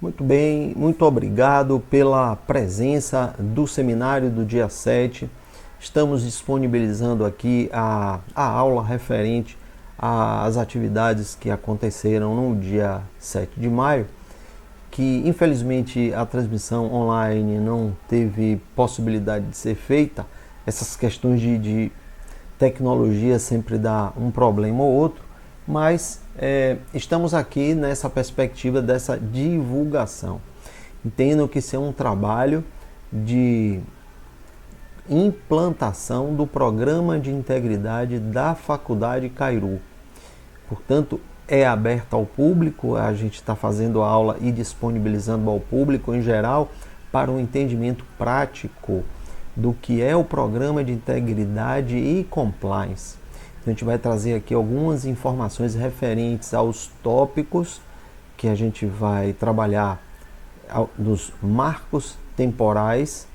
Muito bem, muito obrigado pela presença do seminário do dia 7. Estamos disponibilizando aqui a aula referente às atividades que aconteceram no dia 7 de maio, que infelizmente a transmissão online não teve possibilidade de ser feita. Essas questões de tecnologia sempre dá um problema ou outro, mas estamos aqui nessa perspectiva dessa divulgação. Entendo que isso é um trabalho de implantação do programa de integridade da Faculdade Cairu. Portanto, é aberto ao público, a gente está fazendo a aula e disponibilizando ao público em geral para um entendimento prático do que é o programa de integridade e compliance. Então, a gente vai trazer aqui algumas informações referentes aos tópicos que a gente vai trabalhar dos marcos temporais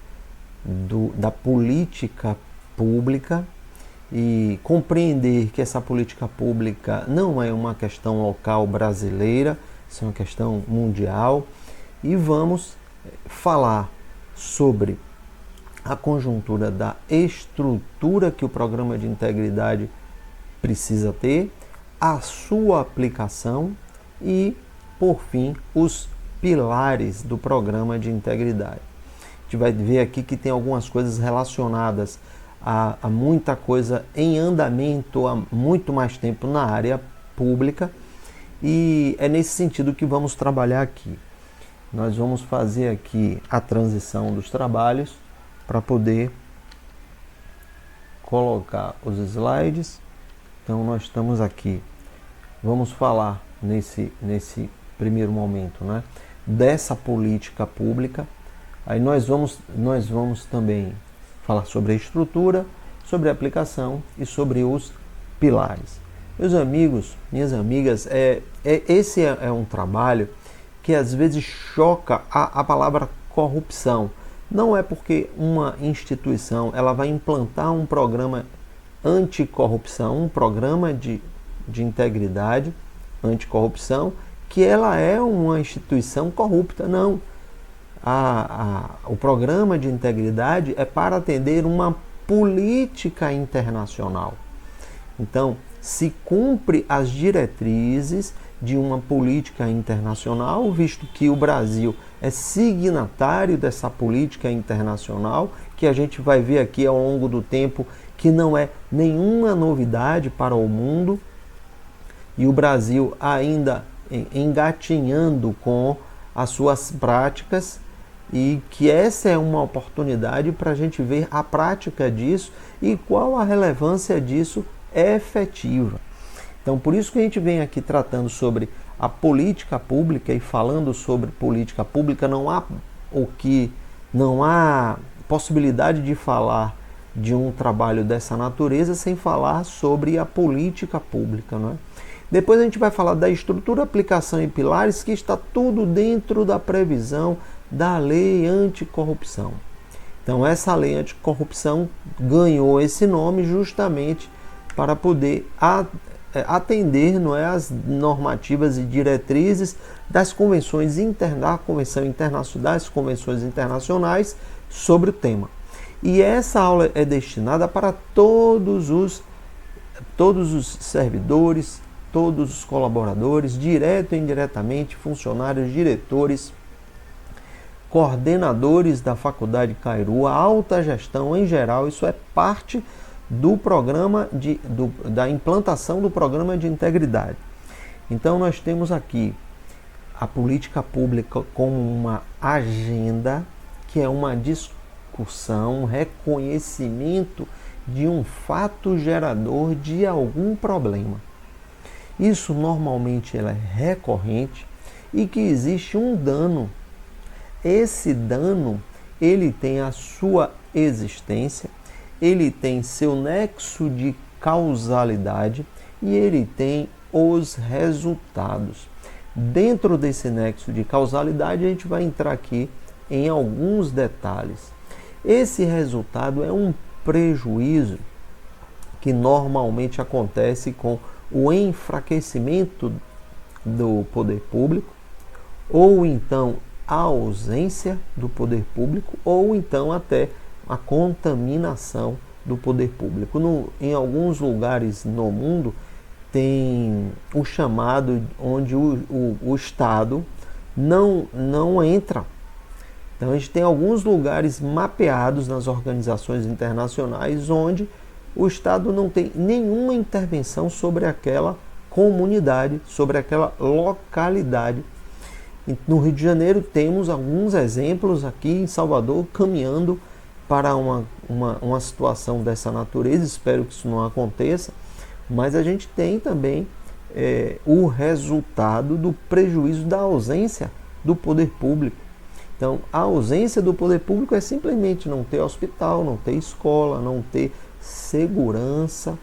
da política pública e compreender que essa política pública não é uma questão local brasileira, isso é uma questão mundial. E vamos falar sobre a conjuntura da estrutura que o programa de integridade precisa ter, a sua aplicação e, por fim, os pilares do programa de integridade. A gente vai ver aqui que tem algumas coisas relacionadas a muita coisa em andamento há muito mais tempo na área pública, e é nesse sentido que vamos trabalhar aqui. Nós vamos fazer aqui a transição dos trabalhos para poder colocar os slides. Então nós estamos aqui, vamos falar nesse primeiro momento, né, dessa política pública. Aí nós vamos também falar sobre a estrutura, sobre a aplicação e sobre os pilares. Meus amigos, minhas amigas, esse é um trabalho que às vezes choca a palavra corrupção. Não é porque uma instituição ela vai implantar um programa anticorrupção, um programa de integridade anticorrupção, que ela é uma instituição corrupta. Não. O programa de integridade é para atender uma política internacional. Então, se cumpre as diretrizes de uma política internacional, visto que o Brasil é signatário dessa política internacional, que a gente vai ver aqui ao longo do tempo que não é nenhuma novidade para o mundo, e o Brasil ainda engatinhando com as suas práticas, e que essa é uma oportunidade para a gente ver a prática disso e qual a relevância disso efetiva. Então, por isso que a gente vem aqui tratando sobre a política pública, e falando sobre política pública, não há possibilidade de falar de um trabalho dessa natureza sem falar sobre a política pública, não é? Depois a gente vai falar da estrutura, aplicação e pilares, que está tudo dentro da previsão da lei anticorrupção. Então, essa lei anticorrupção ganhou esse nome justamente para poder atender, não é, as normativas e diretrizes das convenções das convenções internacionais sobre o tema. E essa aula é destinada para todos os servidores, todos os colaboradores, direto e indiretamente, funcionários, diretores, coordenadores da Faculdade Cairu, a alta gestão em geral. Isso é parte do programa da implantação do programa de integridade. Então nós temos aqui a política pública como uma agenda, que é uma discussão, um reconhecimento de um fato gerador de algum problema. Isso normalmente é recorrente e que existe um dano. Esse dano, ele tem a sua existência, ele tem seu nexo de causalidade e ele tem os resultados. Dentro desse nexo de causalidade, a gente vai entrar aqui em alguns detalhes. Esse resultado é um prejuízo que normalmente acontece com o enfraquecimento do poder público ou então a ausência do poder público, ou então até a contaminação do poder público. Em alguns lugares no mundo tem o chamado onde o Estado não entra. Então a gente tem alguns lugares mapeados nas organizações internacionais onde o Estado não tem nenhuma intervenção sobre aquela comunidade, sobre aquela localidade. No Rio de Janeiro temos alguns exemplos, aqui em Salvador, caminhando para uma situação dessa natureza. Espero que isso não aconteça, mas a gente tem também o resultado do prejuízo da ausência do poder público. Então, a ausência do poder público é simplesmente não ter hospital, não ter escola, não ter segurança.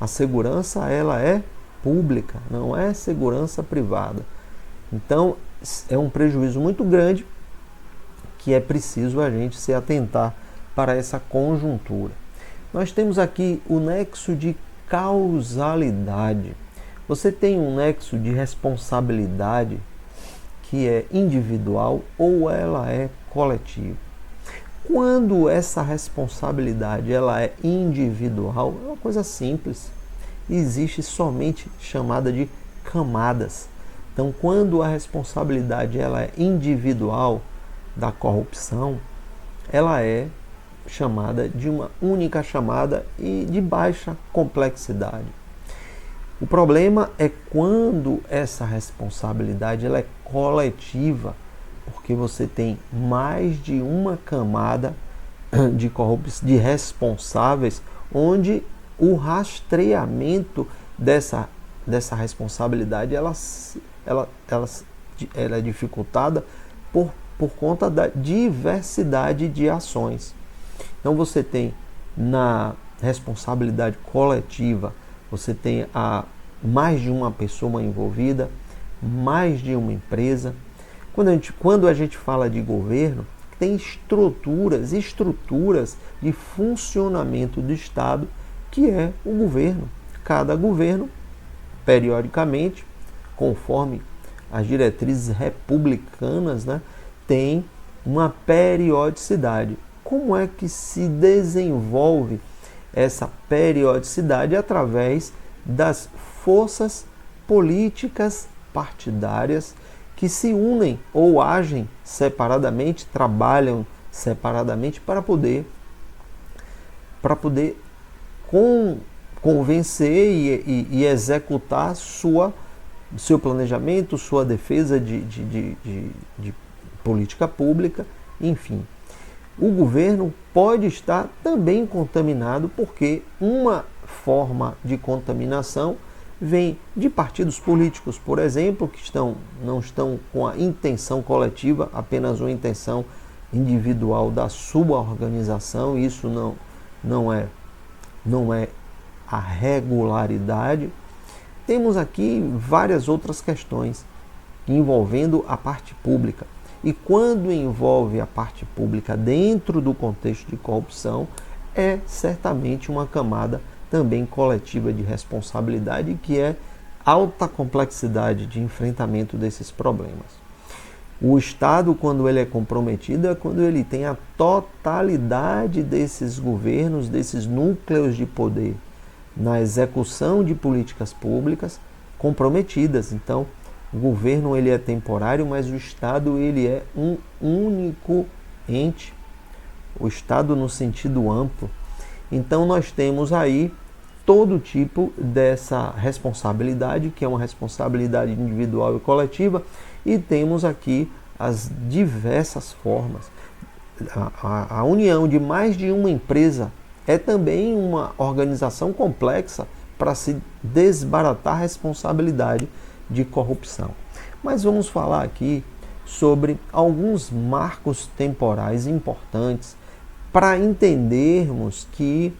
A segurança, ela é pública, não é segurança privada. Então, é um prejuízo muito grande que é preciso a gente se atentar para essa conjuntura. Nós temos aqui o nexo de causalidade. Você tem um nexo de responsabilidade que é individual ou ela é coletiva. Quando essa responsabilidade ela é individual, é uma coisa simples. Existe somente chamada de camadas. Então, quando a responsabilidade ela é individual da corrupção, ela é chamada de uma única chamada e de baixa complexidade. O problema é quando essa responsabilidade ela é coletiva, porque você tem mais de uma camada de responsáveis, onde o rastreamento dessa responsabilidade ela é dificultada por conta da diversidade de ações. Então você tem na responsabilidade coletiva, você tem mais de uma pessoa envolvida, mais de uma empresa. Quando a gente fala de governo, tem estruturas de funcionamento do Estado, que é o governo. Cada governo, periodicamente, conforme as diretrizes republicanas, né, tem uma periodicidade. Como é que se desenvolve essa periodicidade? Através das forças políticas partidárias que se unem ou agem separadamente, trabalham separadamente para poder convencer e executar seu planejamento, sua defesa de política pública, enfim. O governo pode estar também contaminado, porque uma forma de contaminação vem de partidos políticos, por exemplo, que não estão com a intenção coletiva, apenas uma intenção individual da sua organização. Isso não é a regularidade. Temos aqui várias outras questões envolvendo a parte pública. E quando envolve a parte pública dentro do contexto de corrupção, é certamente uma camada também coletiva de responsabilidade, que é alta complexidade de enfrentamento desses problemas. O Estado, quando ele é comprometido, é quando ele tem a totalidade desses governos, desses núcleos de poder na execução de políticas públicas comprometidas. Então, o governo ele é temporário, mas o Estado ele é um único ente. O Estado no sentido amplo. Então nós temos aí todo tipo dessa responsabilidade, que é uma responsabilidade individual e coletiva, e temos aqui as diversas formas. A união de mais de uma empresa é também uma organização complexa para se desbaratar a responsabilidade de corrupção. Mas vamos falar aqui sobre alguns marcos temporais importantes para entendermos que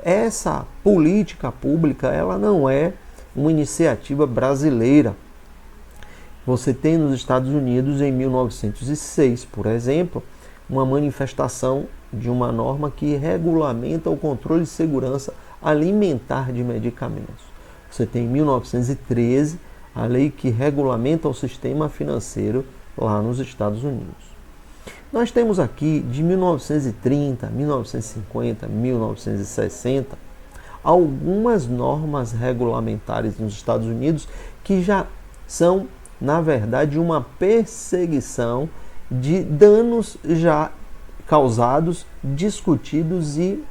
essa política pública ela não é uma iniciativa brasileira. Você tem nos Estados Unidos, em 1906, por exemplo, uma manifestação de uma norma que regulamenta o controle de segurança alimentar de medicamentos. Você tem em 1913 a lei que regulamenta o sistema financeiro lá nos Estados Unidos. Nós temos aqui de 1930, 1950, 1960, algumas normas regulamentares nos Estados Unidos que já são, na verdade, uma perseguição de danos já causados, discutidos e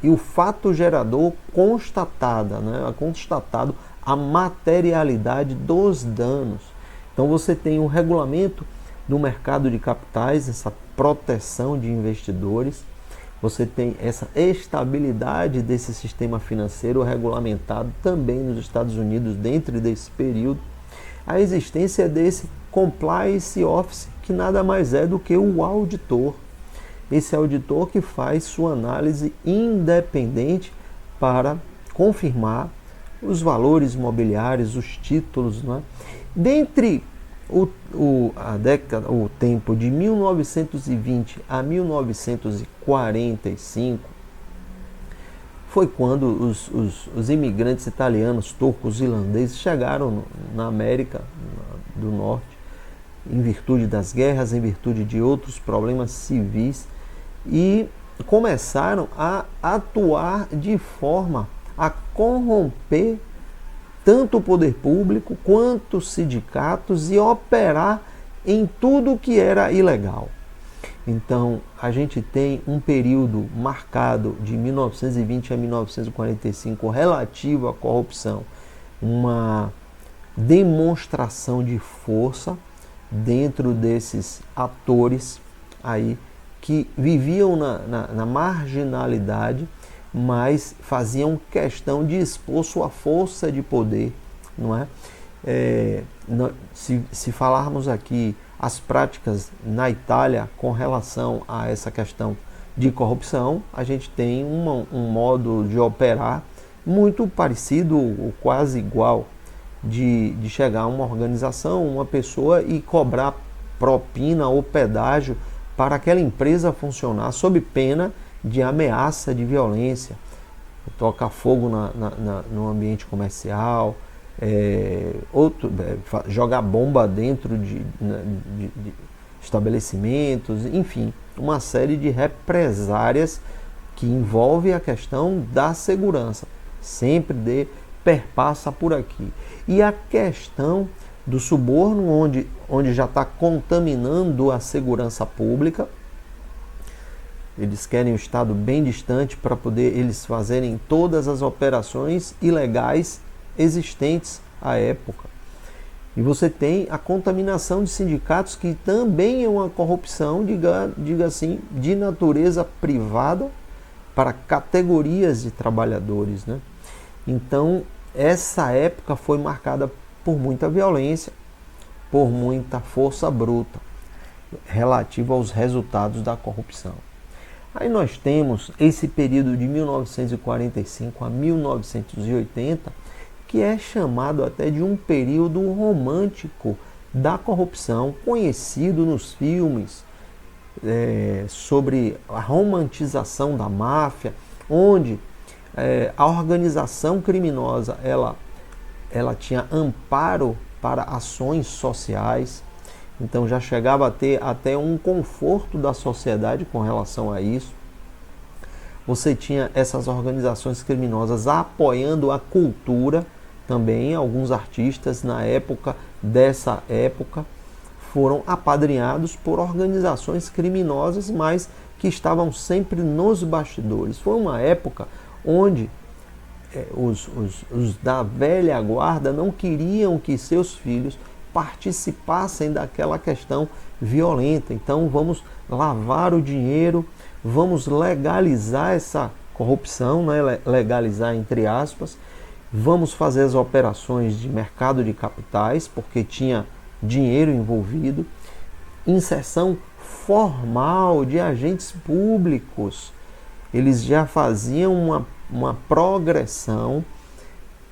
o fato gerador constatado a materialidade dos danos. Então você tem um regulamento do mercado de capitais, essa proteção de investidores, você tem essa estabilidade desse sistema financeiro regulamentado também nos Estados Unidos dentro desse período, a existência desse compliance office, que nada mais é do que o auditor. Esse auditor que faz sua análise independente para confirmar os valores imobiliários, os títulos, não é? Dentre o tempo de 1920 a 1945, foi quando os imigrantes italianos, turcos, irlandeses chegaram na América do Norte, em virtude das guerras, em virtude de outros problemas civis, e começaram a atuar de forma a corromper tanto o poder público quanto os sindicatos e operar em tudo que era ilegal. Então, a gente tem um período marcado de 1920 a 1945 relativo à corrupção, uma demonstração de força dentro desses atores aí que viviam na marginalidade, mas faziam questão de expor sua força de poder, não é? Se falarmos aqui as práticas na Itália com relação a essa questão de corrupção, a gente tem um modo de operar muito parecido, ou quase igual, de chegar a uma organização, uma pessoa e cobrar propina ou pedágio para aquela empresa funcionar sob pena de ameaça de violência, tocar fogo no ambiente comercial, jogar bomba dentro de estabelecimentos, enfim, uma série de represárias que envolve a questão da segurança, sempre perpassa por aqui. E a questão do suborno, onde já está contaminando a segurança pública. Eles querem o Estado bem distante para poder eles fazerem todas as operações ilegais existentes à época. E você tem a contaminação de sindicatos, que também é uma corrupção, diga assim, de natureza privada para categorias de trabalhadores, né? Então, essa época foi marcada por muita violência, por muita força bruta relativa aos resultados da corrupção. Aí nós temos esse período de 1945 a 1980, que é chamado até de um período romântico da corrupção, conhecido nos filmes sobre a romantização da máfia, onde a organização criminosa ela tinha amparo para ações sociais. Então já chegava a ter até um conforto da sociedade com relação a isso. Você tinha essas organizações criminosas apoiando a cultura também. Alguns artistas dessa época foram apadrinhados por organizações criminosas, mas que estavam sempre nos bastidores. Foi uma época onde os da velha guarda não queriam que seus filhos participassem daquela questão violenta. Então vamos lavar o dinheiro, vamos legalizar essa corrupção, né? Legalizar entre aspas, vamos fazer as operações de mercado de capitais, porque tinha dinheiro envolvido, inserção formal de agentes públicos. Eles já faziam uma progressão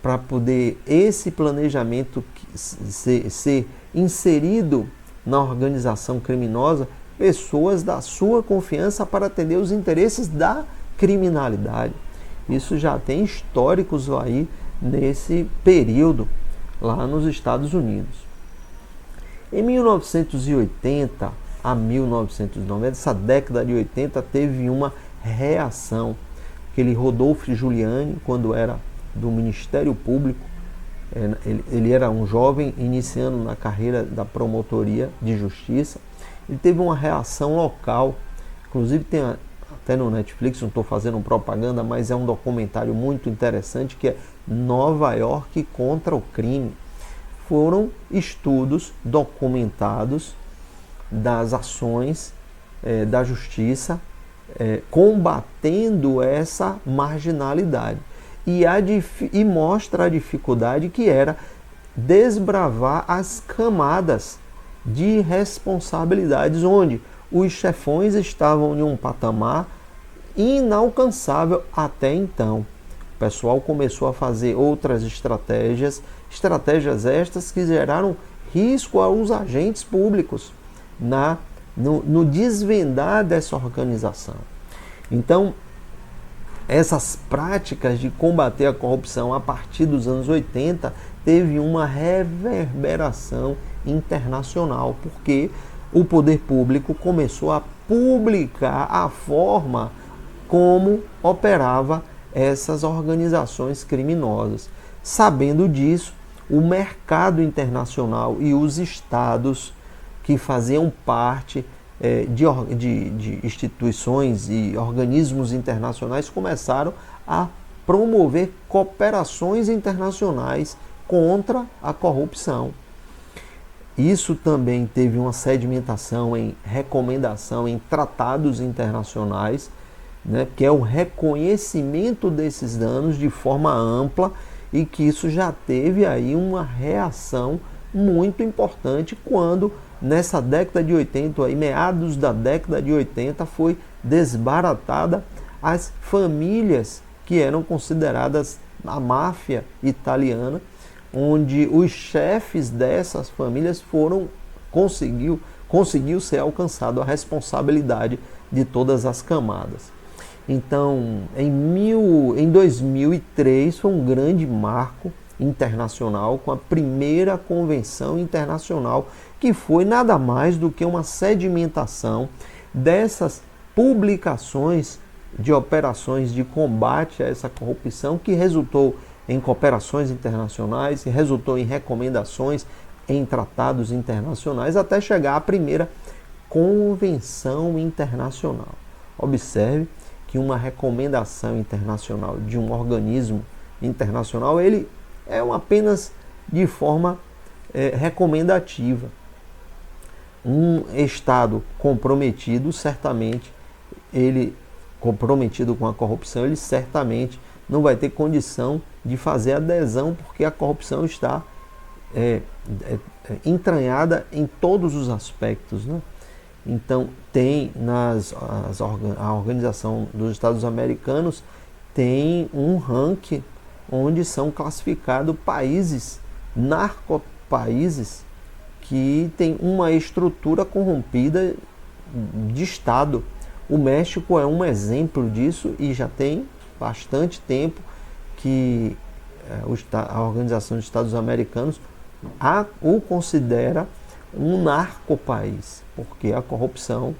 para poder esse planejamento ser inserido na organização criminosa, pessoas da sua confiança para atender os interesses da criminalidade. Isso já tem históricos aí nesse período lá nos Estados Unidos. Em 1980 a 1990, essa década de 80, teve uma reação. Aquele Rodolfo Giuliani, quando era do Ministério Público, ele era um jovem iniciando na carreira da promotoria de justiça, ele teve uma reação local, inclusive tem até no Netflix, não estou fazendo propaganda, mas é um documentário muito interessante, que é Nova York contra o crime. Foram estudos documentados das ações da justiça combatendo essa marginalidade. E mostra a dificuldade que era desbravar as camadas de responsabilidades, onde os chefões estavam em um patamar inalcançável até então. O pessoal começou a fazer outras estratégias estas que geraram risco aos agentes públicos no desvendar dessa organização. Então, essas práticas de combater a corrupção a partir dos anos 80 teve uma reverberação internacional, porque o poder público começou a publicar a forma como operava essas organizações criminosas. Sabendo disso, o mercado internacional e os estados que faziam parte de instituições e organismos internacionais começaram a promover cooperações internacionais contra a corrupção. Isso também teve uma sedimentação em recomendação em tratados internacionais, né, que é o reconhecimento desses danos de forma ampla, e que isso já teve aí uma reação muito importante quando nessa década de 80, aí, meados da década de 80, foi desbaratada as famílias que eram consideradas a máfia italiana, onde os chefes dessas famílias conseguiu ser alcançado a responsabilidade de todas as camadas. Então, em 2003 foi um grande marco internacional com a primeira convenção internacional, que foi nada mais do que uma sedimentação dessas publicações de operações de combate a essa corrupção, que resultou em cooperações internacionais, que resultou em recomendações em tratados internacionais, até chegar à primeira convenção internacional. Observe que uma recomendação internacional de um organismo internacional, ele é apenas de forma recomendativa. Um Estado comprometido, certamente, comprometido com a corrupção, ele certamente não vai ter condição de fazer adesão, porque a corrupção está entranhada em todos os aspectos, né? Então, tem a Organização dos Estados Americanos tem um ranking onde são classificados países, narcopaíses, que tem uma estrutura corrompida de Estado. O México é um exemplo disso, e já tem bastante tempo que a Organização dos Estados Americanos o considera um narcopaís, porque a corrupção,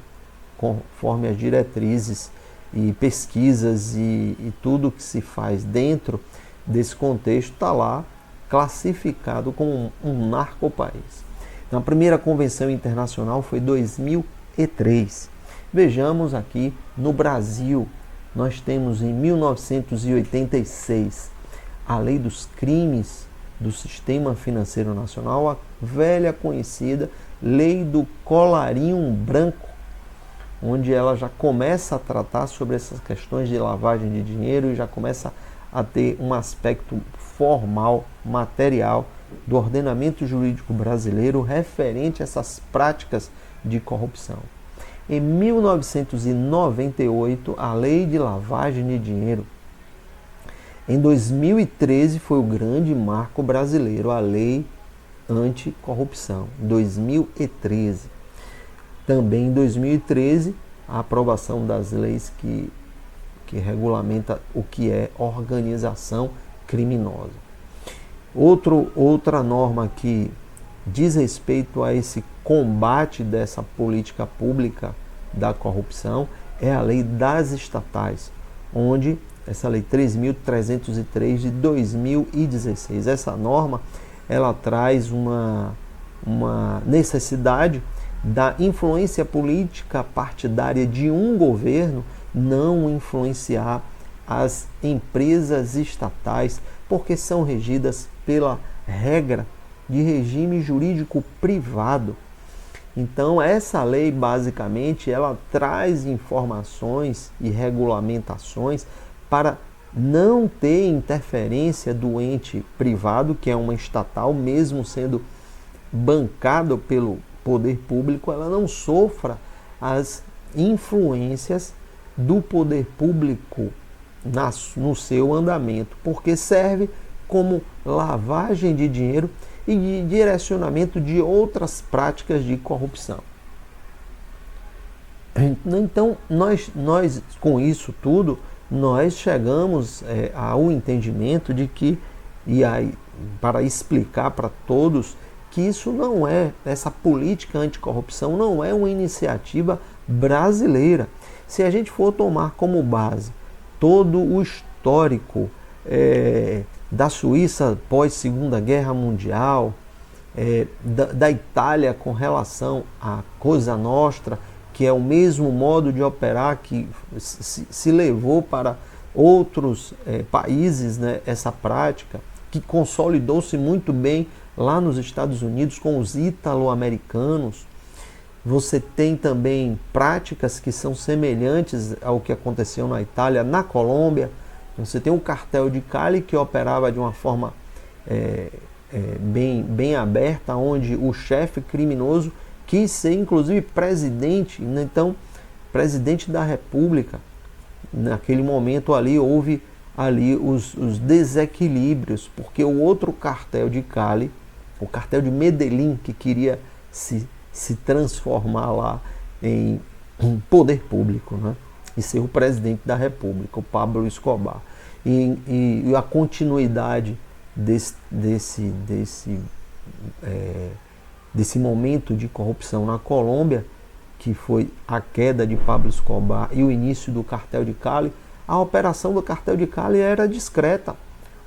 conforme as diretrizes e pesquisas e tudo que se faz dentro desse contexto, está lá classificado como um narcopaís. Então, a primeira convenção internacional foi em 2003. Vejamos aqui no Brasil, nós temos em 1986 a Lei dos Crimes do Sistema Financeiro Nacional, a velha conhecida Lei do Colarinho Branco, onde ela já começa a tratar sobre essas questões de lavagem de dinheiro e já começa a ter um aspecto formal, material do ordenamento jurídico brasileiro referente a essas práticas de corrupção. Em 1998, a Lei de Lavagem de Dinheiro. Em 2013 foi o grande marco brasileiro, a Lei Anticorrupção, 2013. Também em 2013, a aprovação das leis que regulamenta o que é organização criminosa. Outra norma que diz respeito a esse combate dessa política pública da corrupção é a lei das estatais, onde essa lei 3.303 de 2016, essa norma, ela traz uma necessidade da influência política partidária de um governo não influenciar as empresas estatais, porque são regidas pela regra de regime jurídico privado. Então, essa lei, basicamente, ela traz informações e regulamentações para não ter interferência do ente privado, que é uma estatal, mesmo sendo bancado pelo poder público, ela não sofra as influências do poder público no seu andamento, porque serve como lavagem de dinheiro e de direcionamento de outras práticas de corrupção. Então, nós com isso tudo, nós chegamos ao entendimento de que, e aí, para explicar para todos, que isso não é, essa política anticorrupção não é uma iniciativa brasileira. Se a gente for tomar como base todo o histórico da Suíça pós Segunda Guerra Mundial, da Itália com relação à Cosa Nostra, que é o mesmo modo de operar que se levou para outros países, né, essa prática, que consolidou-se muito bem lá nos Estados Unidos com os ítalo-americanos. Você tem também práticas que são semelhantes ao que aconteceu na Itália, na Colômbia. Você tem o cartel de Cali, que operava de uma forma bem aberta, onde o chefe criminoso quis ser inclusive presidente, né? Então, presidente da República. Naquele momento ali houve os desequilíbrios, porque o outro cartel de Cali, o cartel de Medellín, que queria se transformar lá em poder público, né? E ser o presidente da República, o Pablo Escobar. E a continuidade desse momento de corrupção na Colômbia, que foi a queda de Pablo Escobar e o início do cartel de Cali, a operação do cartel de Cali era discreta,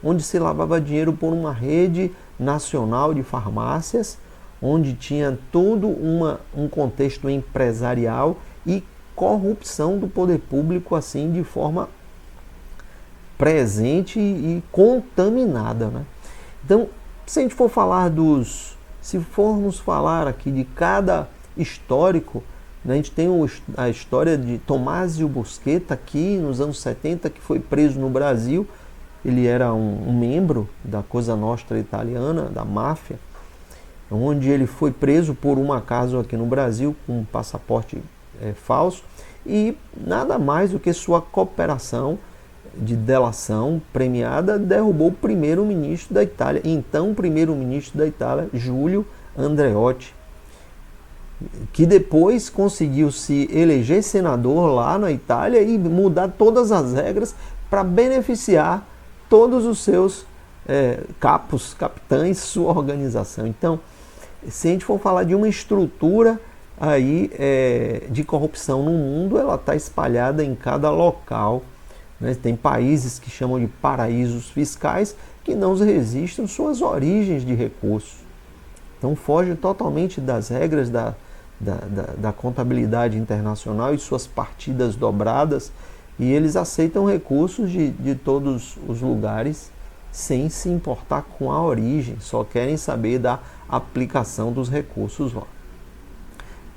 onde se lavava dinheiro por uma rede nacional de farmácias, onde tinha todo um contexto empresarial e corrupção do poder público, assim, de forma presente e contaminada, né? Então, se a gente for falar se formos falar aqui de cada histórico, né, a gente tem a história de Tomásio Busqueta aqui nos anos 70, que foi preso no Brasil. Ele era um membro da Cosa Nostra italiana, da máfia, onde ele foi preso por um acaso aqui no Brasil com um passaporte falso e nada mais do que sua cooperação de delação premiada derrubou o primeiro-ministro da Itália, então primeiro-ministro da Itália, Júlio Andreotti, que depois conseguiu se eleger senador lá na Itália e mudar todas as regras para beneficiar todos os seus capitães, sua organização. Então, se a gente for falar de uma estrutura aí de corrupção no mundo, ela está espalhada em cada local, né? Tem países que chamam de paraísos fiscais que não resistem às suas origens de recursos. Então fogem totalmente das regras da contabilidade internacional e suas partidas dobradas, e eles aceitam recursos de todos os lugares sem se importar com a origem, só querem saber da aplicação dos recursos lá.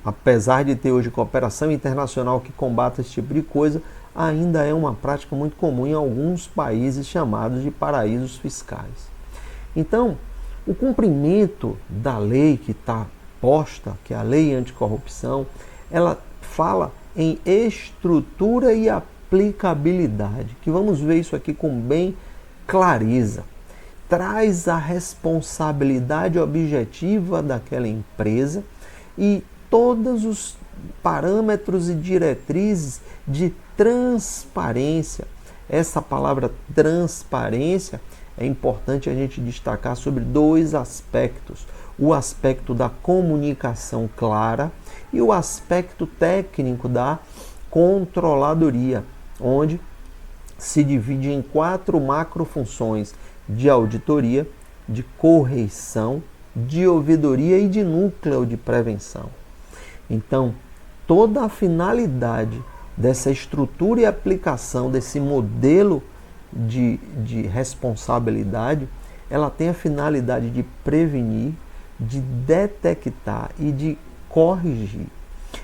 Apesar de ter hoje cooperação internacional que combata esse tipo de coisa, ainda é uma prática muito comum em alguns países chamados de paraísos fiscais. Então, o cumprimento da lei que está posta, que é a lei anticorrupção, ela fala em estrutura e aplicabilidade, que vamos ver isso aqui com bem clareza. Traz a responsabilidade objetiva daquela empresa e todos os parâmetros e diretrizes de transparência. Essa palavra transparência, é importante a gente destacar sobre dois aspectos: o aspecto da comunicação clara e o aspecto técnico da controladoria, onde se divide em 4 macrofunções de auditoria, de correição, de ouvidoria e de núcleo de prevenção. Então, toda a finalidade dessa estrutura e aplicação desse modelo de responsabilidade, ela tem a finalidade de prevenir, de detectar e de corrigir.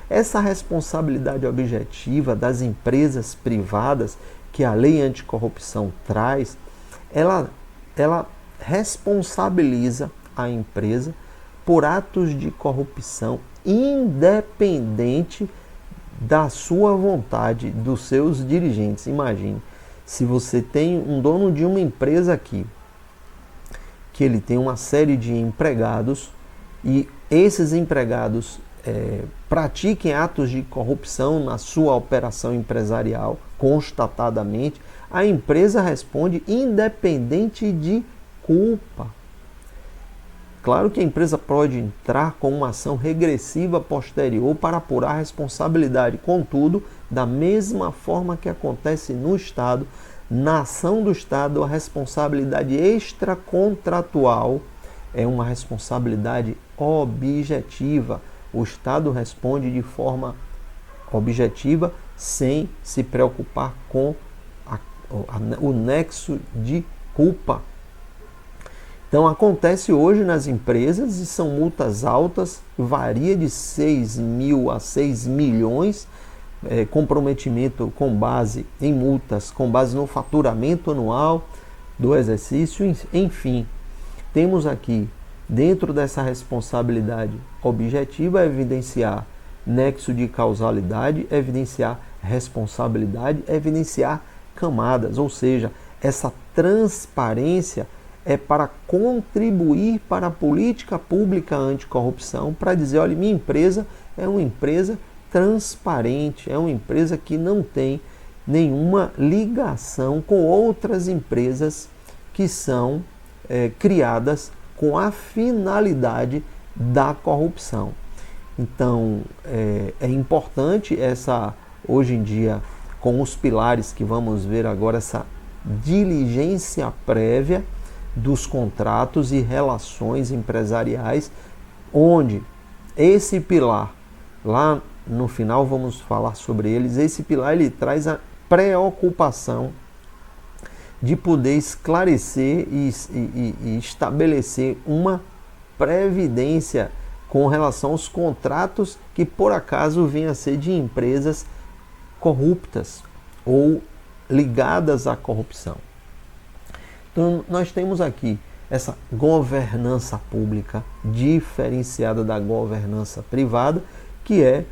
Essa responsabilidade objetiva das empresas privadas que a lei anticorrupção traz, ela responsabiliza a empresa por atos de corrupção independente da sua vontade, dos seus dirigentes. Imagine, se você tem um dono de uma empresa aqui, que ele tem uma série de empregados e esses empregados pratiquem atos de corrupção na sua operação empresarial, constatadamente, a empresa responde independente de culpa. Claro que a empresa pode entrar com uma ação regressiva posterior para apurar a responsabilidade. Contudo, da mesma forma que acontece no Estado, na ação do Estado, a responsabilidade extracontratual é uma responsabilidade objetiva. O Estado responde de forma objetiva, sem se preocupar com o nexo de culpa. Então acontece hoje nas empresas e são multas altas, varia de 6 mil a 6 milhões, comprometimento com base em multas, com base no faturamento anual do exercício, enfim. Temos aqui, dentro dessa responsabilidade objetiva, evidenciar nexo de causalidade, evidenciar responsabilidade, evidenciar camadas, ou seja, essa transparência é para contribuir para a política pública anticorrupção, para dizer, olha, minha empresa é uma empresa transparente, é uma empresa que não tem nenhuma ligação com outras empresas que são criadas com a finalidade da corrupção. Então, é importante hoje em dia, com os pilares que vamos ver agora, essa diligência prévia dos contratos e relações empresariais, onde esse pilar, lá no final vamos falar sobre eles, esse pilar ele traz a preocupação de poder esclarecer e estabelecer uma previdência com relação aos contratos que por acaso venham a ser de empresas corruptas ou ligadas à corrupção. Então, nós temos aqui essa governança pública diferenciada da governança privada, que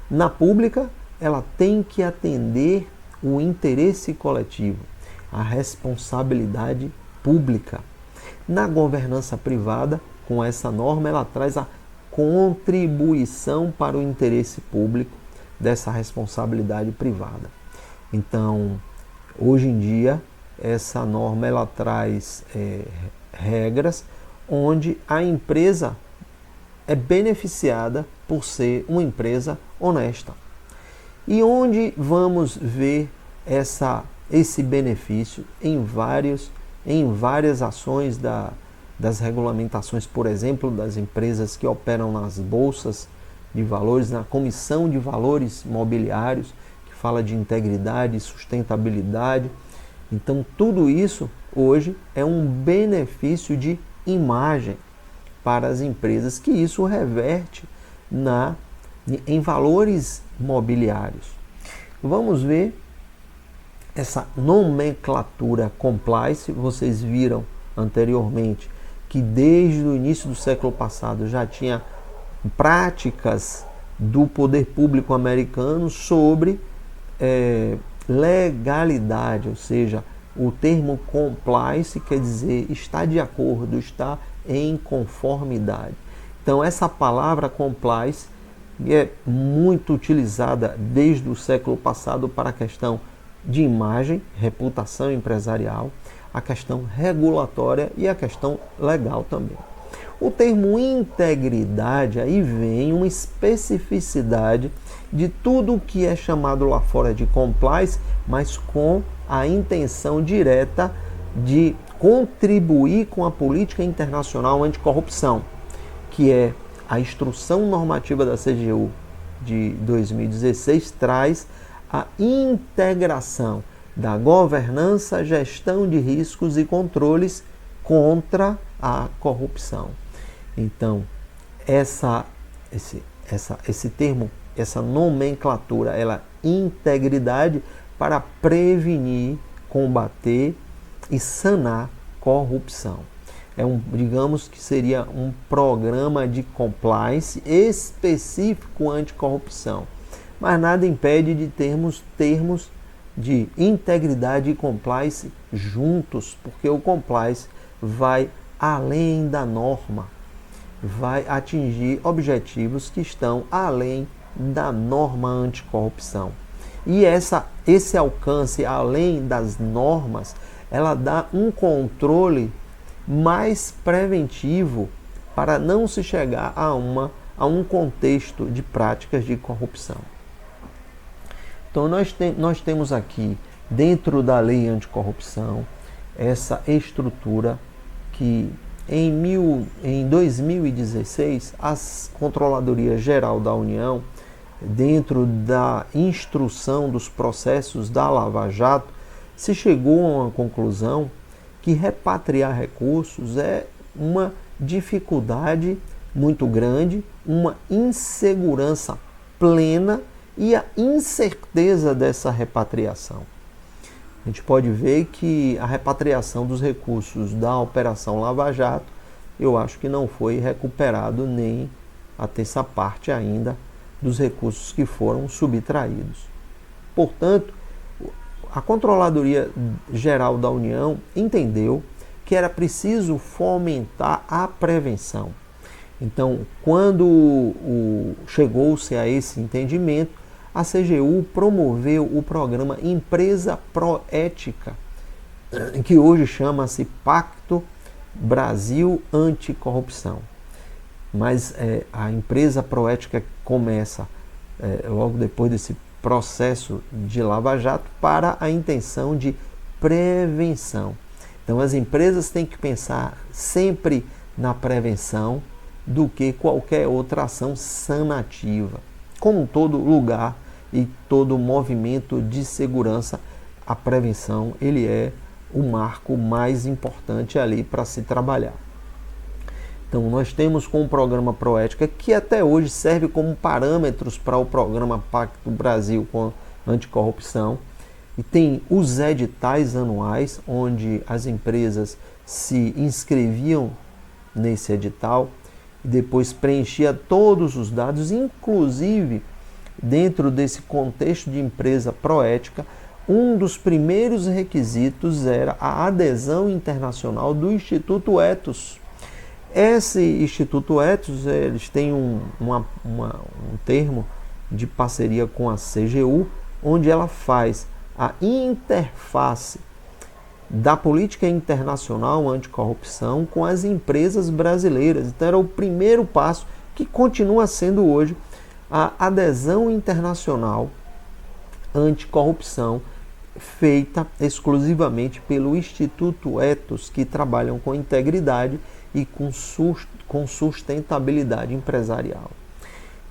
na pública, ela tem que atender o interesse coletivo, a responsabilidade pública. Na governança privada, com essa norma, ela traz a contribuição para o interesse público dessa responsabilidade privada. Então, hoje em dia, essa norma ela traz regras onde a empresa é beneficiada por ser uma empresa honesta. E onde vamos ver esse benefício em várias ações das regulamentações, por exemplo, das empresas que operam nas bolsas de valores, na Comissão de Valores Mobiliários, que fala de integridade e sustentabilidade. Então, tudo isso hoje é um benefício de imagem para as empresas, que isso reverte em valores mobiliários. Vamos ver essa nomenclatura compliance. Vocês viram anteriormente que desde o início do século passado já tinha práticas do poder público americano sobre legalidade, ou seja, o termo compliance quer dizer está de acordo, está em conformidade. Então essa palavra compliance é muito utilizada desde o século passado para a questão de imagem, reputação empresarial. a questão regulatória e a questão legal também. O termo integridade, aí vem uma especificidade de tudo o que é chamado lá fora de compliance, mas com a intenção direta de contribuir com a política internacional anticorrupção, que é a instrução normativa da CGU de 2016, traz a integração da governança, gestão de riscos e controles contra a corrupção. Então, esse termo, essa nomenclatura, ela é integridade para prevenir, combater e sanar corrupção. Digamos que seria um programa de compliance específico anticorrupção. Mas nada impede de termos de integridade e compliance juntos, porque o compliance vai além da norma, vai atingir objetivos que estão além da norma anticorrupção. E esse alcance além das normas, ela dá um controle mais preventivo para não se chegar a um contexto de práticas de corrupção. Então nós temos aqui, dentro da lei anticorrupção, essa estrutura que em 2016, a Controladoria Geral da União, dentro da instrução dos processos da Lava Jato, se chegou a uma conclusão que repatriar recursos é uma dificuldade muito grande, uma insegurança plena e a incerteza dessa repatriação. A gente pode ver que a repatriação dos recursos da Operação Lava Jato, eu acho que não foi recuperado nem a terça parte ainda dos recursos que foram subtraídos. Portanto, a Controladoria Geral da União entendeu que era preciso fomentar a prevenção. Então, quando chegou-se a esse entendimento, a CGU promoveu o programa Empresa Proética, que hoje chama-se Pacto Brasil Anticorrupção. Mas a Empresa Proética começa logo depois desse processo de Lava Jato para a intenção de prevenção. Então as empresas têm que pensar sempre na prevenção do que qualquer outra ação sanativa. Como todo lugar e todo movimento de segurança, a prevenção ele é o marco mais importante ali para se trabalhar. Então nós temos com o programa Proética, que até hoje serve como parâmetros para o programa Pacto Brasil com Anticorrupção, e tem os editais anuais, onde as empresas se inscreviam nesse edital, e depois preenchia todos os dados, inclusive dentro desse contexto de empresa proética, um dos primeiros requisitos era a adesão internacional do Instituto Ethos. Esse Instituto Ethos, eles têm um termo de parceria com a CGU, onde ela faz a interface da política internacional anticorrupção com as empresas brasileiras. Então era o primeiro passo, que continua sendo hoje, a adesão internacional anticorrupção, feita exclusivamente pelo Instituto Ethos, que trabalham com integridade e com sustentabilidade empresarial.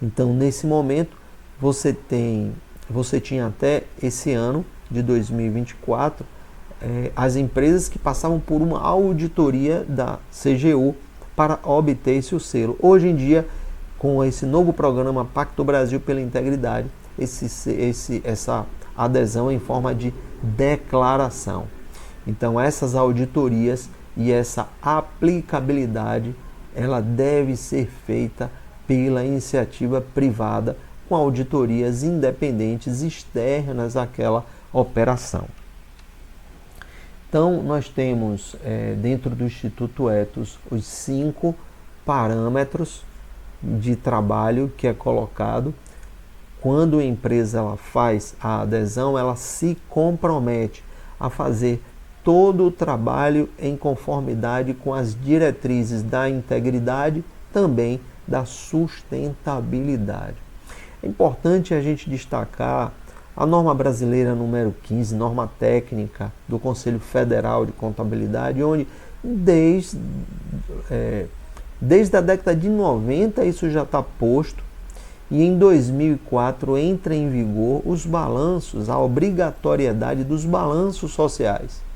Então, nesse momento, você tinha até esse ano de 2024 as empresas que passavam por uma auditoria da CGU para obter esse selo. Hoje em dia, com esse novo programa Pacto Brasil pela Integridade, essa adesão em forma de declaração. Então, essas auditorias e essa aplicabilidade, ela deve ser feita pela iniciativa privada, com auditorias independentes externas àquela operação. Então, nós temos dentro do Instituto Ethos os 5 parâmetros de trabalho que é colocado. Quando a empresa ela faz a adesão, ela se compromete a fazer todo o trabalho em conformidade com as diretrizes da integridade, também da sustentabilidade. É importante a gente destacar a norma brasileira número 15, norma técnica do Conselho Federal de Contabilidade, onde desde a década de 90 isso já está posto, e em 2004 entra em vigor os balanços, a obrigatoriedade dos balanços sociais.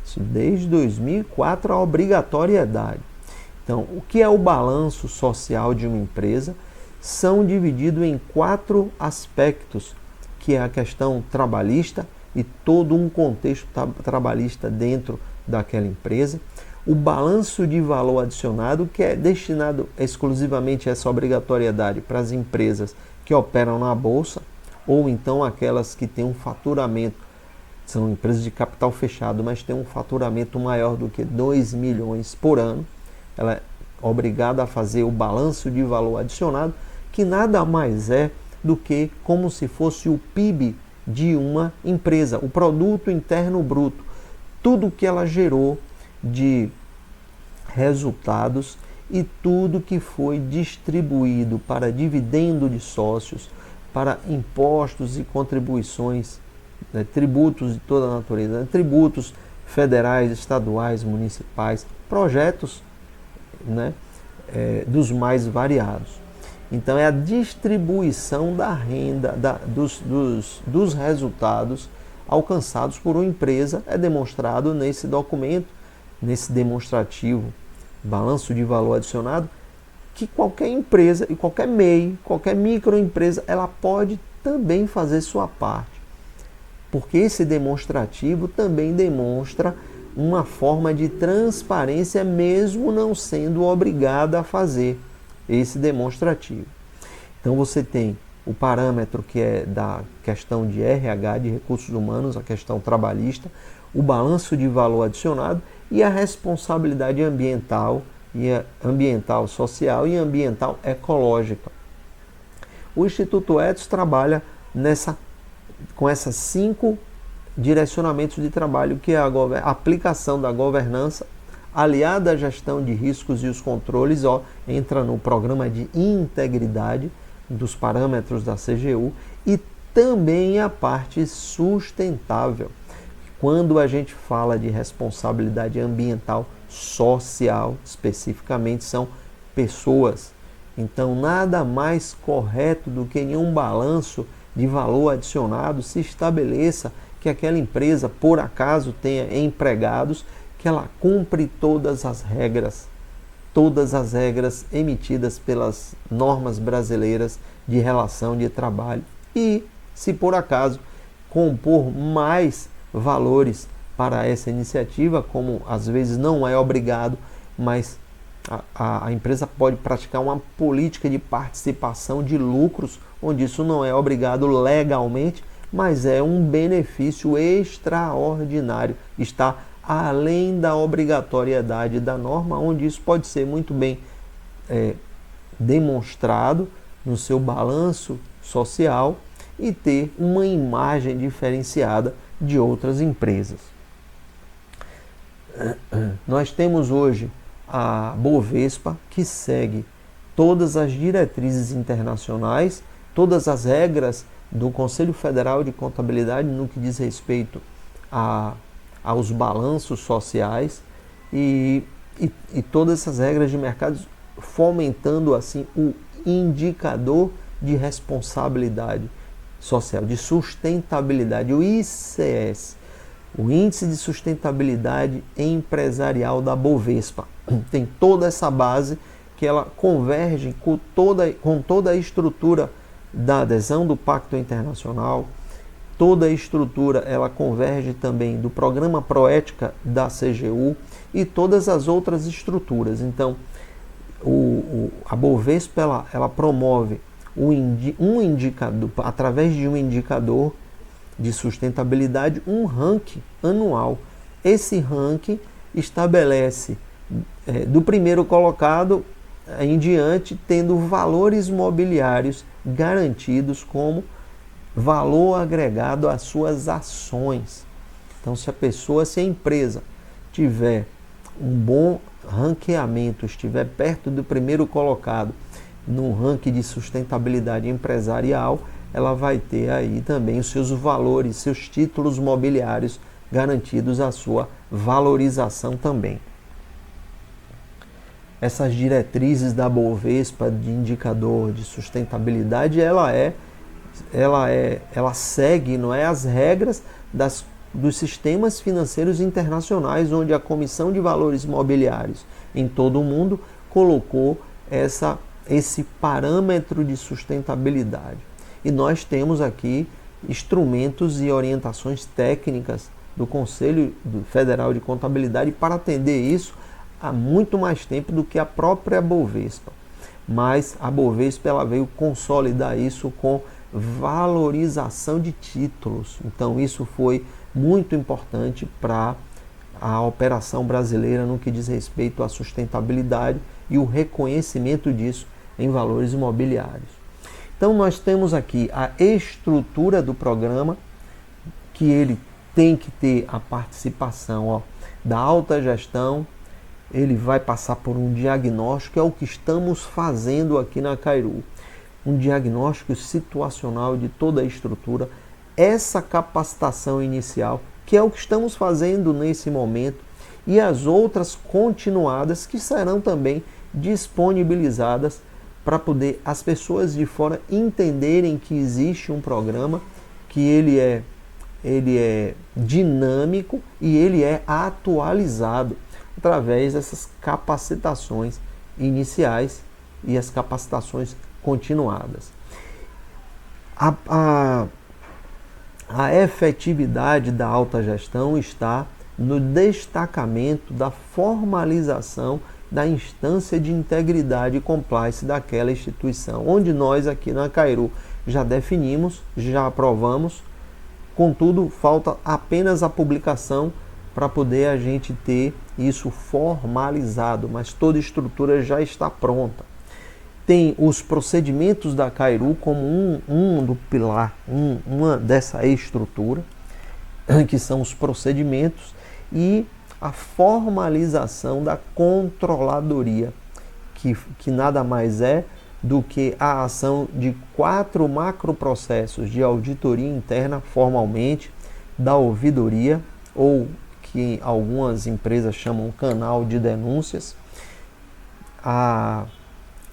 Isso desde 2004 a obrigatoriedade. Então, o que é o balanço social de uma empresa? São divididos em 4 aspectos, que é a questão trabalhista e todo um contexto trabalhista dentro daquela empresa. O balanço de valor adicionado, que é destinado exclusivamente a essa obrigatoriedade para as empresas que operam na bolsa, ou então aquelas que têm um faturamento, são empresas de capital fechado, mas têm um faturamento maior do que 2 milhões por ano. Ela é obrigada a fazer o balanço de valor adicionado, que nada mais é do que como se fosse o PIB de uma empresa, o produto interno bruto, tudo que ela gerou de resultados e tudo que foi distribuído para dividendo de sócios, para impostos e contribuições, tributos de toda a natureza, tributos federais, estaduais, municipais, projetos dos mais variados. Então é a distribuição da renda, dos resultados alcançados por uma empresa, é demonstrado nesse documento, nesse demonstrativo, balanço de valor adicionado, que qualquer empresa e qualquer MEI, qualquer microempresa, ela pode também fazer sua parte. Porque esse demonstrativo também demonstra uma forma de transparência, mesmo não sendo obrigada a fazer esse demonstrativo. Então você tem o parâmetro que é da questão de RH, de recursos humanos, a questão trabalhista, o balanço de valor adicionado e a responsabilidade ambiental, ambiental social e ambiental ecológica. O Instituto Ethos trabalha com essas 5 direcionamentos de trabalho, que é a aplicação da governança, aliada à gestão de riscos e os controles, entra no programa de integridade dos parâmetros da CGU, e também a parte sustentável. Quando a gente fala de responsabilidade ambiental social, especificamente, são pessoas. Então, nada mais correto do que em um balanço de valor adicionado se estabeleça que aquela empresa, por acaso, tenha empregados, que ela cumpre todas as regras emitidas pelas normas brasileiras de relação de trabalho, e, se por acaso compor mais valores para essa iniciativa, como às vezes não é obrigado, mas a empresa pode praticar uma política de participação de lucros, onde isso não é obrigado legalmente, mas é um benefício extraordinário, está além da obrigatoriedade da norma, onde isso pode ser muito bem demonstrado no seu balanço social e ter uma imagem diferenciada de outras empresas. Nós temos hoje a Bovespa, que segue todas as diretrizes internacionais, todas as regras do Conselho Federal de Contabilidade no que diz respeito aos balanços sociais e todas essas regras de mercado, fomentando assim o indicador de responsabilidade social, de sustentabilidade, o ICS, o Índice de Sustentabilidade Empresarial da Bovespa. Tem toda essa base que ela converge com toda a estrutura da adesão do Pacto Internacional, toda a estrutura ela converge também do Programa Proética da CGU e todas as outras estruturas. Então, a Bovespa ela promove um indicador, através de um indicador de sustentabilidade, um ranking anual. Esse ranking estabelece do primeiro colocado em diante, tendo valores mobiliários garantidos como valor agregado às suas ações. Então, se a empresa tiver um bom ranqueamento, estiver perto do primeiro colocado no ranking de sustentabilidade empresarial, ela vai ter aí também os seus valores, seus títulos mobiliários garantidos, a sua valorização também. Essas diretrizes da Bovespa de indicador de sustentabilidade, ela segue, não é, as regras dos sistemas financeiros internacionais, onde a Comissão de Valores Mobiliários em todo o mundo colocou esse parâmetro de sustentabilidade. E nós temos aqui instrumentos e orientações técnicas do Conselho Federal de Contabilidade para atender isso há muito mais tempo do que a própria Bovespa. Mas a Bovespa ela veio consolidar isso com valorização de títulos. Então isso foi muito importante para a operação brasileira no que diz respeito à sustentabilidade e o reconhecimento disso em valores imobiliários. Então nós temos aqui a estrutura do programa, que ele tem que ter a participação da alta gestão. Ele vai passar por um diagnóstico, é o que estamos fazendo aqui na Kairos. Um diagnóstico situacional de toda a estrutura, essa capacitação inicial, que é o que estamos fazendo nesse momento, e as outras continuadas que serão também disponibilizadas para poder as pessoas de fora entenderem que existe um programa, que ele é dinâmico e ele é atualizado através dessas capacitações iniciais e as capacitações continuadas. A efetividade da alta gestão está no destacamento da formalização da instância de integridade e compliance daquela instituição, onde nós aqui na Kairos já definimos, já aprovamos, contudo falta apenas a publicação para poder a gente ter isso formalizado, mas toda a estrutura já está pronta. Tem os procedimentos da Kairos como um do pilar, uma dessa estrutura, que são os procedimentos, e a formalização da controladoria, que nada mais é do que a ação de 4 macroprocessos de auditoria interna formalmente, da ouvidoria, ou que algumas empresas chamam canal de denúncias, a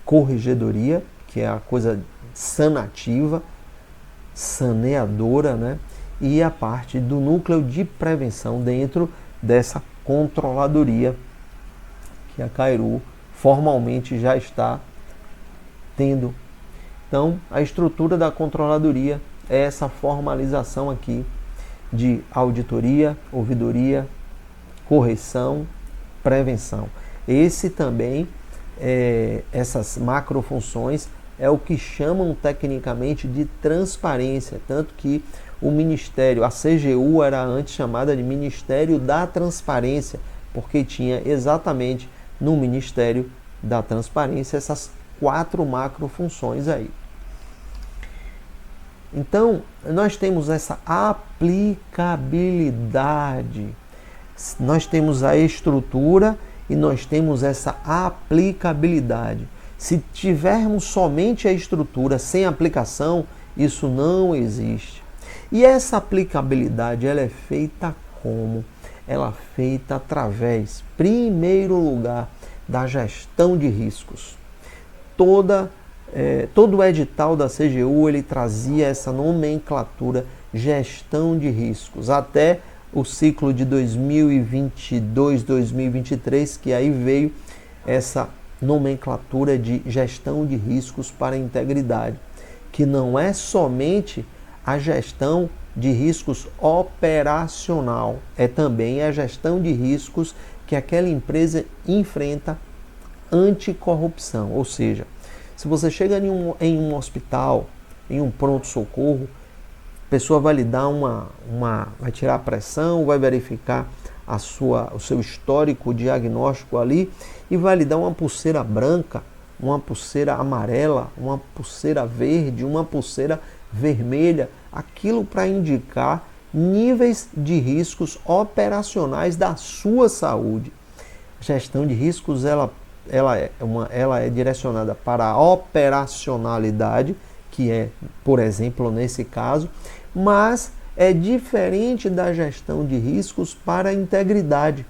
corregedoria, que é a coisa sanativa, saneadora, né? E a parte do núcleo de prevenção dentro dessa controladoria que a Kairos formalmente já está tendo. Então, a estrutura da controladoria é essa formalização aqui de auditoria, ouvidoria, correção, prevenção. Esse também, essas macrofunções, é o que chamam tecnicamente de transparência, tanto que o Ministério, a CGU era antes chamada de Ministério da Transparência, porque tinha exatamente no Ministério da Transparência essas 4 macrofunções aí. Então, nós temos essa aplicabilidade, nós temos a estrutura e nós temos essa aplicabilidade. Se tivermos somente a estrutura sem aplicação, isso não existe. E essa aplicabilidade, ela é feita como? Ela é feita através, primeiro lugar, da gestão de riscos. Todo o edital da CGU, ele trazia essa nomenclatura gestão de riscos, até o ciclo de 2022-2023, que aí veio essa nomenclatura de gestão de riscos para a integridade, que não é somente a gestão de riscos operacional, é também a gestão de riscos que aquela empresa enfrenta anticorrupção. Ou seja, se você chega em um hospital, em um pronto-socorro, a pessoa vai lhe dar vai tirar a pressão, vai verificar o seu histórico diagnóstico ali e vai lhe dar uma pulseira branca, uma pulseira amarela, uma pulseira verde, uma pulseira vermelha, aquilo para indicar níveis de riscos operacionais da sua saúde. A gestão de riscos ela é direcionada para a operacionalidade, que é, por exemplo, nesse caso, mas é diferente da gestão de riscos para a integridade.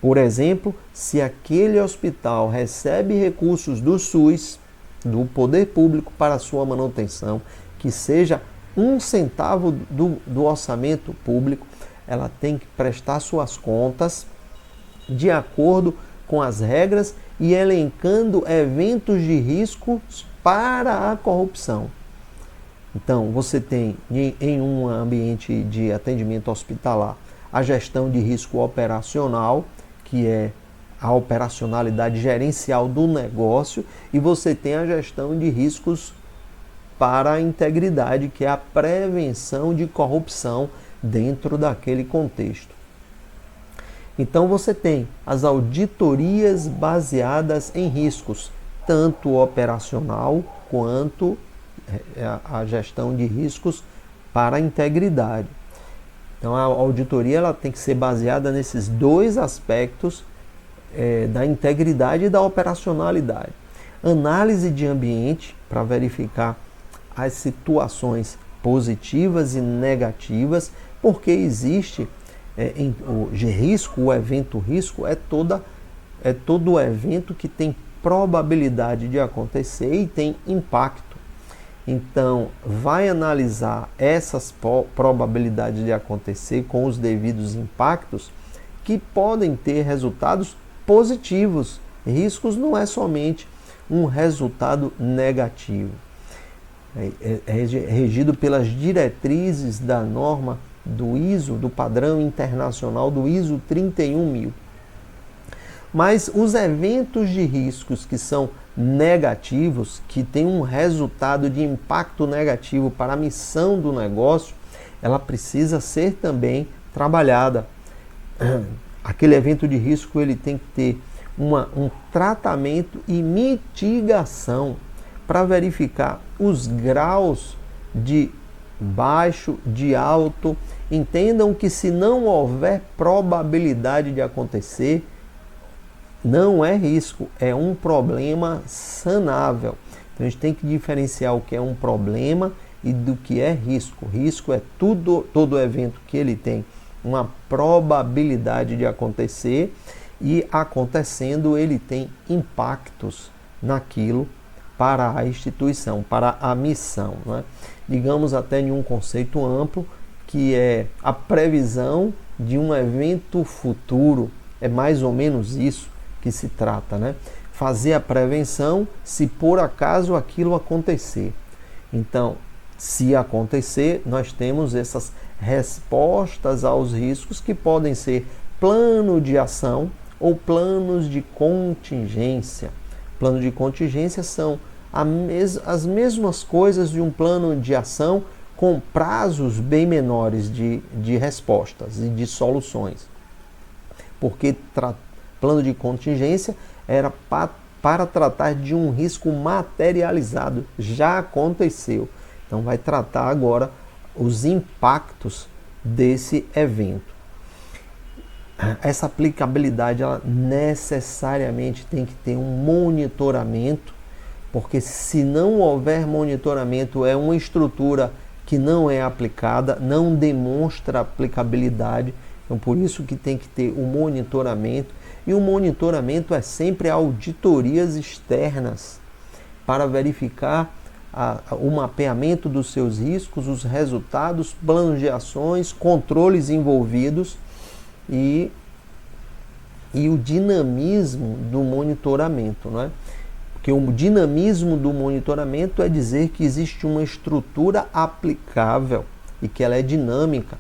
Por exemplo, se aquele hospital recebe recursos do SUS, do poder público para sua manutenção, que seja 1 centavo do orçamento público, ela tem que prestar suas contas de acordo com as regras e elencando eventos de riscos para a corrupção. Então, você tem em um ambiente de atendimento hospitalar a gestão de risco operacional, que é a operacionalidade gerencial do negócio, e você tem a gestão de riscos para a integridade, que é a prevenção de corrupção dentro daquele contexto. Então você tem as auditorias baseadas em riscos, tanto operacional quanto a gestão de riscos para a integridade. Então a auditoria ela tem que ser baseada nesses dois aspectos da integridade e da operacionalidade. Análise de ambiente para verificar as situações positivas e negativas, porque existe o risco, o evento risco é todo evento que tem probabilidade de acontecer e tem impacto. Então, vai analisar essas probabilidades de acontecer com os devidos impactos que podem ter resultados positivos. Riscos não é somente um resultado negativo. É regido pelas diretrizes da norma do ISO, do padrão internacional do ISO 31000. Mas os eventos de riscos que são negativos, que têm um resultado de impacto negativo para a missão do negócio, ela precisa ser também trabalhada. Aquele evento de risco ele tem que ter um tratamento e mitigação para verificar os graus de baixo, de alto. Entendam que se não houver probabilidade de acontecer, não é risco, é um problema sanável. Então a gente tem que diferenciar o que é um problema e do que é risco. Risco é todo evento que ele tem uma probabilidade de acontecer e acontecendo ele tem impactos naquilo para a instituição, para a missão, né? Digamos até em um conceito amplo que é a previsão de um evento futuro, é mais ou menos isso que se trata, né? Fazer a prevenção se por acaso aquilo acontecer. Então, se acontecer, nós temos essas respostas aos riscos que podem ser plano de ação ou planos de contingência. Plano de contingência são as mesmas coisas de um plano de ação com prazos bem menores de respostas e de soluções. Porque plano de contingência era para tratar de um risco materializado, já aconteceu. Então vai tratar agora os impactos desse evento. Essa aplicabilidade ela necessariamente tem que ter um monitoramento, porque se não houver monitoramento é uma estrutura que não é aplicada, não demonstra aplicabilidade. Então por isso que tem que ter o monitoramento. E o monitoramento é sempre auditorias externas para verificar o mapeamento dos seus riscos, os resultados, planos de ações, controles envolvidos e o dinamismo do monitoramento, não é? Porque o dinamismo do monitoramento é dizer que existe uma estrutura aplicável e que ela é dinâmica.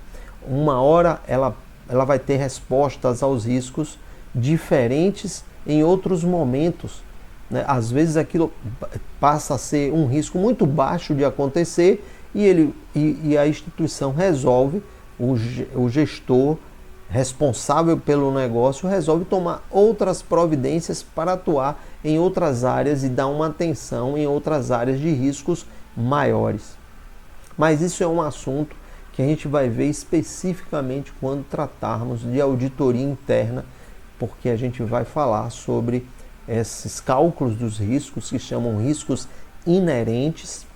Uma hora ela vai ter respostas aos riscos diferentes em outros momentos, né? Às vezes aquilo passa a ser um risco muito baixo de acontecer e a instituição resolve, o gestor responsável pelo negócio resolve tomar outras providências para atuar em outras áreas e dar uma atenção em outras áreas de riscos maiores. Mas isso é um assunto que que a gente vai ver especificamente quando tratarmos de auditoria interna, porque a gente vai falar sobre esses cálculos dos riscos que chamam riscos inerentes,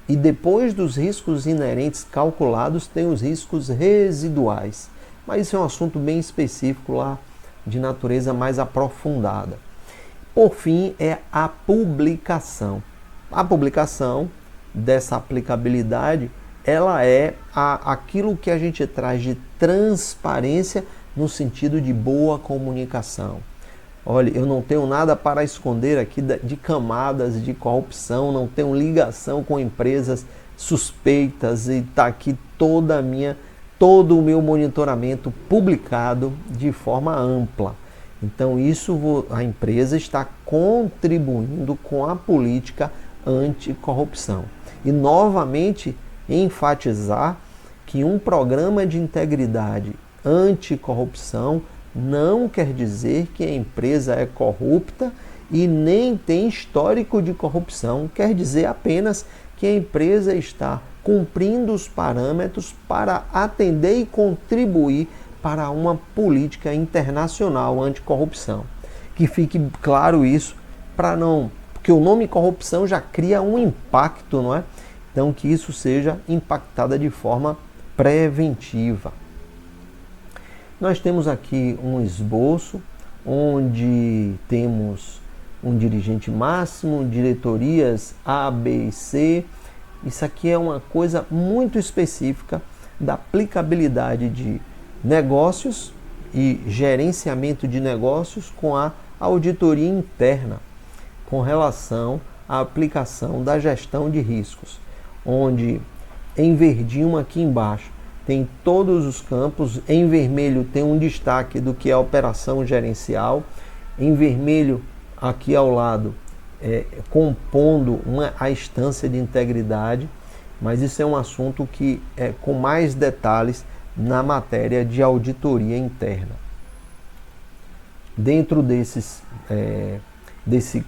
e depois dos riscos inerentes calculados tem os riscos residuais. Mas isso é um assunto bem específico lá, de natureza mais aprofundada. Por fim, é a publicação. A publicação dessa aplicabilidade, ela é aquilo que a gente traz de transparência no sentido de boa comunicação. Olha, eu não tenho nada para esconder aqui de camadas de corrupção, não tenho ligação com empresas suspeitas e está aqui todo o meu monitoramento publicado de forma ampla. Então a empresa está contribuindo com a política anticorrupção. E novamente enfatizar que um programa de integridade anticorrupção não quer dizer que a empresa é corrupta e nem tem histórico de corrupção. Quer dizer apenas que a empresa está cumprindo os parâmetros para atender e contribuir para uma política internacional anticorrupção. Que fique claro isso, porque o nome corrupção já cria um impacto, não é? Então que isso seja impactada de forma preventiva. Nós temos aqui um esboço onde temos um dirigente máximo, diretorias A, B e C. Isso aqui é uma coisa muito específica da aplicabilidade de negócios e gerenciamento de negócios com a auditoria interna, com relação à aplicação da gestão de riscos, onde em verdinho aqui embaixo tem todos os campos, em vermelho tem um destaque do que é a operação gerencial, em vermelho aqui ao lado compondo a instância de integridade, mas isso é um assunto que é com mais detalhes na matéria de auditoria interna. Dentro desse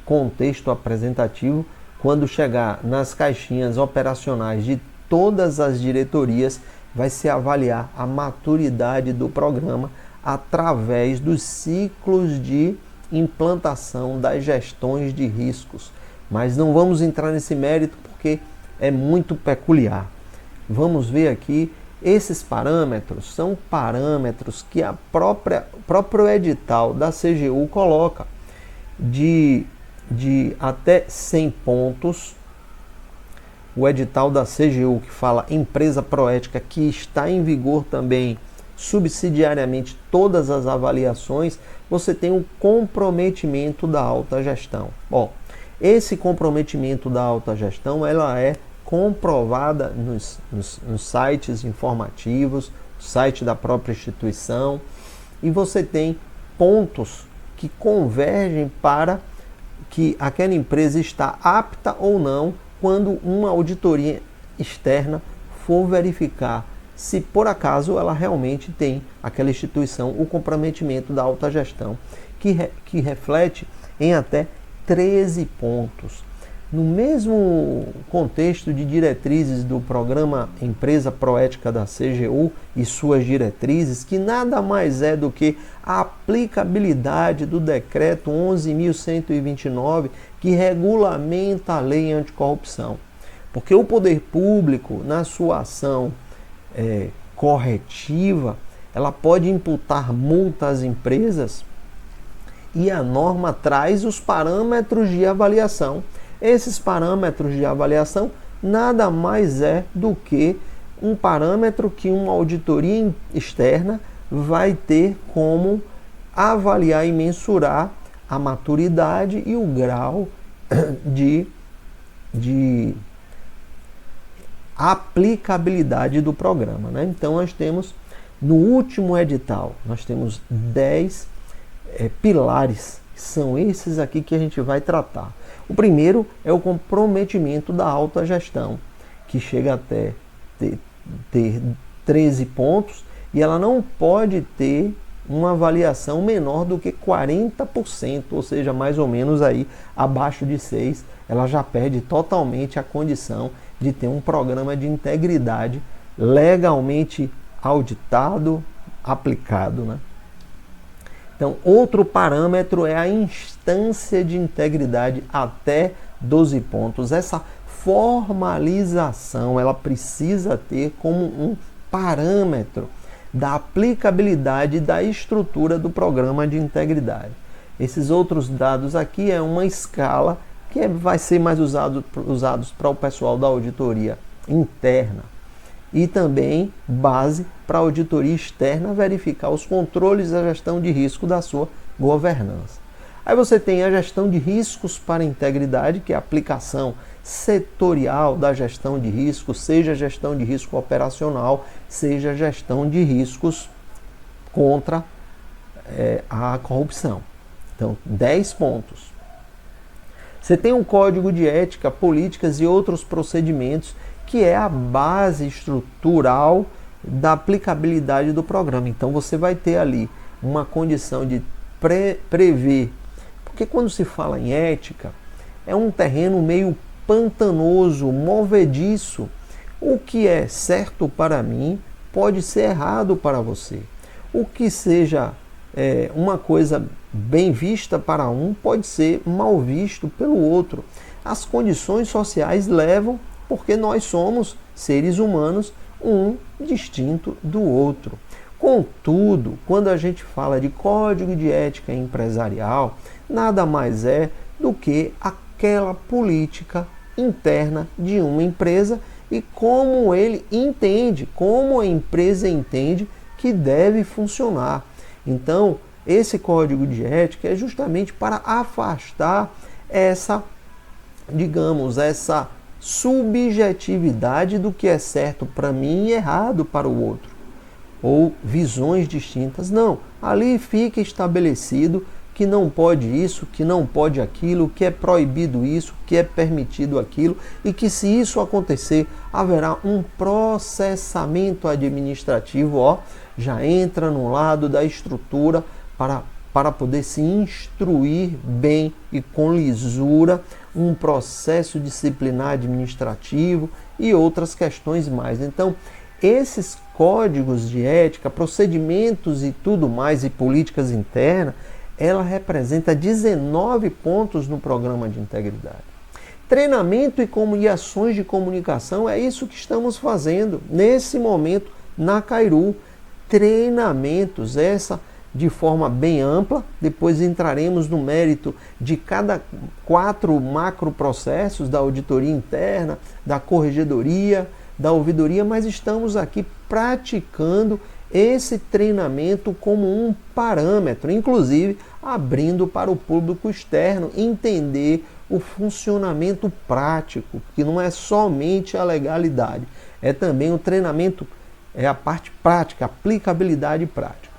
contexto apresentativo, quando chegar nas caixinhas operacionais de todas as diretorias, vai se avaliar a maturidade do programa através dos ciclos de implantação das gestões de riscos. Mas não vamos entrar nesse mérito porque é muito peculiar. Vamos ver aqui, esses parâmetros são parâmetros que o próprio edital da CGU coloca de até 100 pontos. O edital da CGU que fala empresa proética, que está em vigor também subsidiariamente todas as avaliações, você tem o comprometimento da alta gestão. Bom, esse comprometimento da alta gestão, ela é comprovada nos sites informativos, no site da própria instituição, e você tem pontos que convergem para que aquela empresa está apta ou não quando uma auditoria externa for verificar se por acaso ela realmente tem, aquela instituição, o comprometimento da alta gestão, que reflete em até 13 pontos. No mesmo contexto de diretrizes do programa Empresa Proética da CGU e suas diretrizes, que nada mais é do que a aplicabilidade do decreto 11.129, que regulamenta a lei anticorrupção. Porque o poder público, na sua ação corretiva, ela pode imputar multa às empresas e a norma traz os parâmetros de avaliação. Esses parâmetros de avaliação nada mais é do que um parâmetro que uma auditoria externa vai ter como avaliar e mensurar a maturidade e o grau de aplicabilidade do programa, né? Então nós temos, no último edital, nós temos 10 pilares, que são esses aqui que a gente vai tratar. O primeiro é o comprometimento da alta gestão, que chega até ter 13 pontos, e ela não pode ter uma avaliação menor do que 40%, ou seja, mais ou menos aí abaixo de 6, ela já perde totalmente a condição de ter um programa de integridade legalmente auditado, aplicado, né? Então, outro parâmetro é a instância de integridade até 12 pontos. Essa formalização, ela precisa ter como um parâmetro da aplicabilidade da estrutura do programa de integridade. Esses outros dados aqui é uma escala que vai ser mais usados para o pessoal da auditoria interna e também base para a auditoria externa verificar os controles da gestão de risco da sua governança. Aí você tem a gestão de riscos para a integridade, que é a aplicação setorial da gestão de risco, seja gestão de risco operacional, seja gestão de riscos contra a corrupção. Então, 10 pontos. Você tem um código de ética, políticas e outros procedimentos, que é a base estrutural da aplicabilidade do programa. Então, você vai ter ali uma condição de prever. Porque quando se fala em ética, é um terreno meio pantanoso, movediço. O que é certo para mim pode ser errado para você. O que seja uma coisa bem vista para um pode ser mal visto pelo outro. As condições sociais levam, porque nós somos seres humanos, um distinto do outro. Contudo, quando a gente fala de código de ética empresarial, nada mais é do que aquela política interna de uma empresa e como ele entende, como a empresa entende que deve funcionar. Então, esse código de ética é justamente para afastar essa, digamos, essa subjetividade do que é certo para mim e errado para o outro, ou visões distintas. Não, ali fica estabelecido que não pode isso, que não pode aquilo, que é proibido isso, que é permitido aquilo, e que se isso acontecer, haverá um processamento administrativo, já entra no lado da estrutura para poder se instruir bem e com lisura um processo disciplinar administrativo e outras questões mais. Então, esses códigos de ética, procedimentos e tudo mais, e políticas internas, ela representa 19 pontos no programa de integridade. Treinamento e ações de comunicação, é isso que estamos fazendo nesse momento na Cairu. Treinamentos, essa de forma bem ampla, depois entraremos no mérito de cada 4 macroprocessos da auditoria interna, da corregedoria, da ouvidoria, mas estamos aqui praticando esse treinamento como um parâmetro, inclusive abrindo para o público externo entender o funcionamento prático, que não é somente a legalidade, é também o treinamento, é a parte prática, a aplicabilidade prática.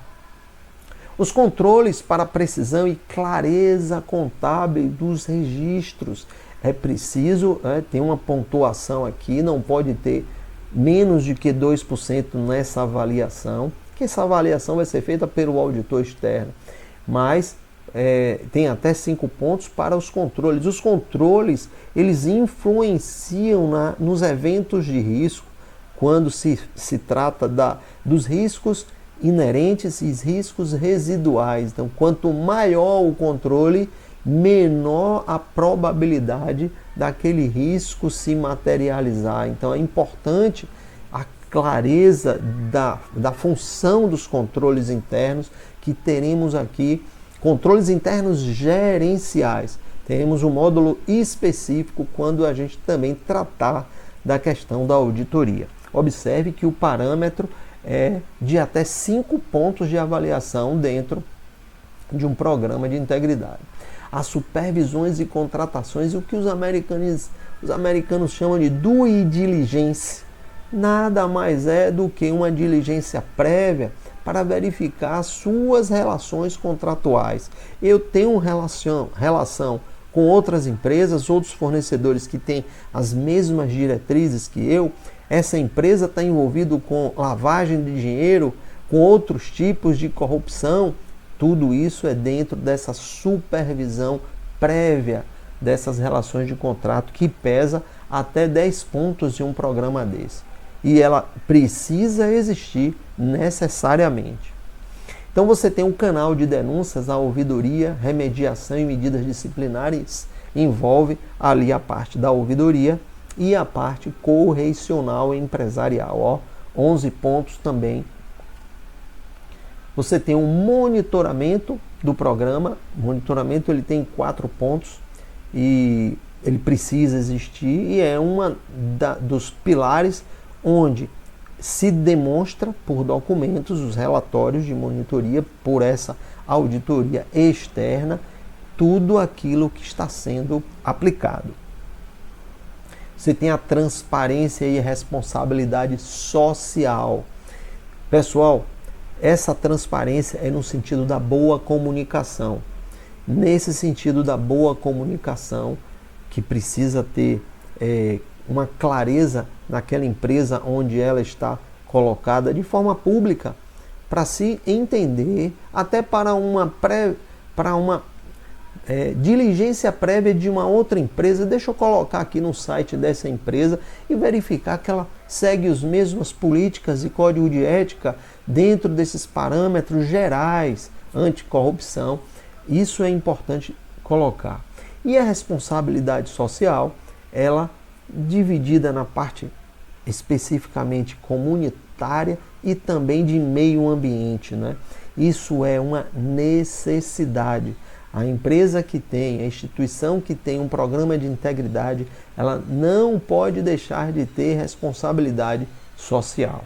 Os controles para precisão e clareza contábil dos registros. É preciso ter uma pontuação aqui, não pode ter menos de que 2% nessa avaliação, que essa avaliação vai ser feita pelo auditor externo, mas tem até 5 pontos para os controles. Os controles, eles influenciam nos eventos de risco, quando se trata dos riscos inerentes e riscos residuais. Então, quanto maior o controle, menor a probabilidade daquele risco se materializar. Então, é importante a clareza da função dos controles internos, que teremos aqui controles internos gerenciais. Teremos um módulo específico quando a gente também tratar da questão da auditoria. Observe que o parâmetro é de até 5 pontos de avaliação dentro de um programa de integridade. As supervisões e contratações, o que os americanos chamam de due diligence, nada mais é do que uma diligência prévia para verificar suas relações contratuais. Eu tenho relação com outras empresas, outros fornecedores que têm as mesmas diretrizes que eu. Essa empresa está envolvida com lavagem de dinheiro, com outros tipos de corrupção. Tudo isso é dentro dessa supervisão prévia dessas relações de contrato, que pesa até 10 pontos em um programa desse. e ela precisa existir necessariamente. Então você tem um canal de denúncias, a ouvidoria, remediação e medidas disciplinares, envolve ali a parte da ouvidoria e a parte correicional e empresarial. Ó, 11 pontos também. Você tem um monitoramento do programa. O monitoramento ele tem 4 pontos e ele precisa existir e é uma dos pilares onde se demonstra por documentos os relatórios de monitoria, por essa auditoria externa, tudo aquilo que está sendo aplicado. Você tem a transparência e responsabilidade social. Pessoal, essa transparência é no sentido da boa comunicação. Nesse sentido da boa comunicação, que precisa ter uma clareza naquela empresa onde ela está colocada de forma pública, para se entender, até para uma diligência prévia de uma outra empresa. Deixa eu colocar aqui no site dessa empresa e verificar que ela segue as mesmas políticas e código de ética dentro desses parâmetros gerais anticorrupção. Isso é importante colocar. E a responsabilidade social, ela dividida na parte especificamente comunitária e também de meio ambiente, né? Isso é uma necessidade. A empresa que tem, a instituição que tem um programa de integridade, ela não pode deixar de ter responsabilidade social.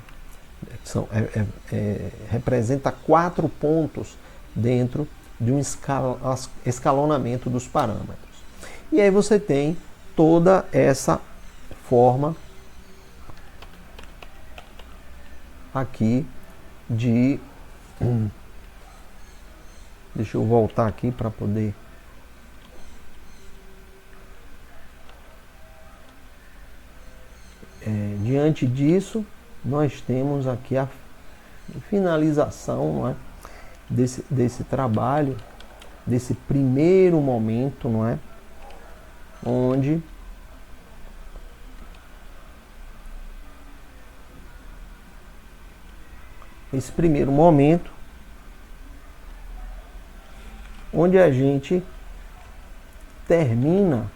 Representa 4 pontos dentro de um escalonamento dos parâmetros. E aí você tem toda essa forma aqui de... Deixa eu voltar aqui para poder... diante disso, nós temos aqui a finalização, não é? desse trabalho, desse primeiro momento, não é? Onde esse primeiro momento onde a gente termina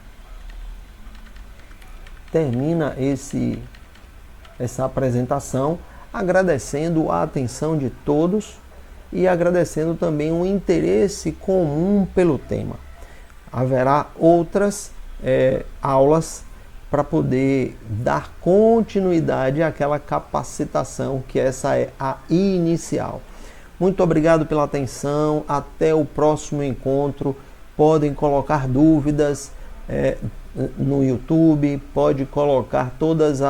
essa apresentação agradecendo a atenção de todos e agradecendo também o interesse comum pelo tema. Haverá outras aulas para poder dar continuidade àquela capacitação, que essa é a inicial. Muito obrigado pela atenção, até o próximo encontro. Podem colocar dúvidas no YouTube, pode colocar todos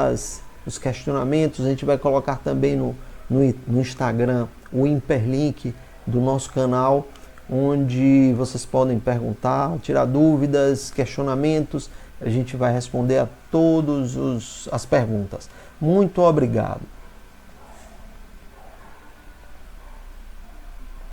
os questionamentos. A gente vai colocar também no Instagram o hiperlink do nosso canal, onde vocês podem perguntar, tirar dúvidas, questionamentos. A gente vai responder a todas as perguntas. Muito obrigado.